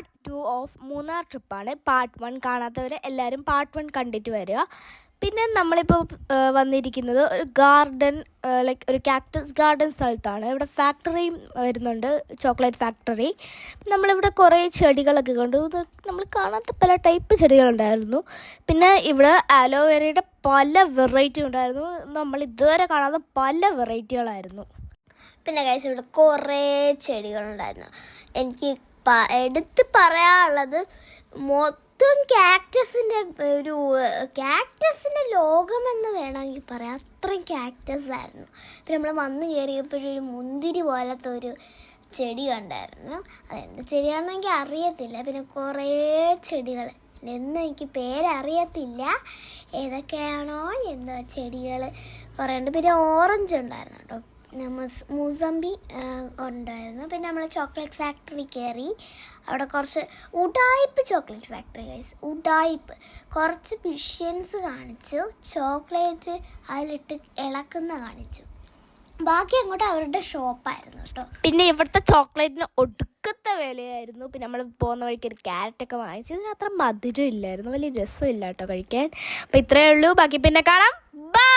Part 2 of Munnar ട്രിപ്പാണ്. Part 1 കാണാത്തവർ എല്ലാവരും പാർട്ട് 1 കണ്ടിട്ട് വരിക. പിന്നെ നമ്മളിപ്പോൾ വന്നിരിക്കുന്നത് ഒരു ഗാർഡൻ, ലൈക്ക് ഒരു കാക്ടസ് ഗാർഡൻ സ്ഥലത്താണ്. ഇവിടെ ഫാക്ടറിയും വരുന്നുണ്ട്, ചോക്ലേറ്റ് ഫാക്ടറി. നമ്മളിവിടെ കുറേ ചെടികളൊക്കെ കണ്ടു. നമ്മൾ കാണാത്ത പല ടൈപ്പ് ചെടികളുണ്ടായിരുന്നു. പിന്നെ ഇവിടെ ആലോവേരയുടെ പല വെറൈറ്റി ഉണ്ടായിരുന്നു. നമ്മൾ ഇതുവരെ കാണാത്ത പല വെറൈറ്റികളായിരുന്നു. പിന്നെ ഗൈസ് ഇവിടെ കുറേ ചെടികളുണ്ടായിരുന്നു. എനിക്ക് എടുത്ത് പറയാനുള്ളത് മൊത്തം കാക്ടസിൻ്റെ ലോകമെന്ന് വേണമെങ്കിൽ പറയാം. അത്രയും കാക്ടസ് ആയിരുന്നു. പിന്നെ നമ്മൾ വന്ന് കയറിയപ്പോഴൊരു മുന്തിരി പോലത്തെ ഒരു ചെടി കണ്ടായിരുന്നു. അതെന്ത് ചെടിയാണെന്ന് എനിക്ക് അറിയത്തില്ല. പിന്നെ കുറേ ചെടികൾ, എന്നും എനിക്ക് പേരറിയത്തില്ല, ഏതൊക്കെയാണോ എന്തോ ചെടികൾ കുറേ ഉണ്ട്. പിന്നെ ഓറഞ്ച് ഉണ്ടായിരുന്നു കേട്ടോ, മുസമ്പി ഉണ്ടായിരുന്നു. പിന്നെ നമ്മൾ ചോക്ലേറ്റ് ഫാക്ടറി കയറി. അവിടെ കുറച്ച് ഉഡായിപ്പ് ചോക്ലേറ്റ് ഫാക്ടറി ഗൈസ്, ഉഡായിപ്പ് കുറച്ച് മിഷ്യൻസ് കാണിച്ചു, ചോക്ലേറ്റ് അതിലിട്ട് ഇളക്കുന്ന കാണിച്ചു. ബാക്കി അങ്ങോട്ട് അവരുടെ ഷോപ്പായിരുന്നു കേട്ടോ. പിന്നെ ഇവിടുത്തെ ചോക്ലേറ്റിന് ഒടുക്കത്തെ വിലയായിരുന്നു. പിന്നെ നമ്മൾ പോകുന്ന വഴിക്ക് ഒരു ക്യാരറ്റൊക്കെ വാങ്ങിച്ചു. ഇതിന് അത്ര മധുരം ഇല്ലായിരുന്നു, വലിയ രസമില്ല കേട്ടോ കഴിക്കാൻ. അപ്പോൾ ഇത്രയേ ഉള്ളൂ. ബാക്കി പിന്നെ കാണാം. ബൈ.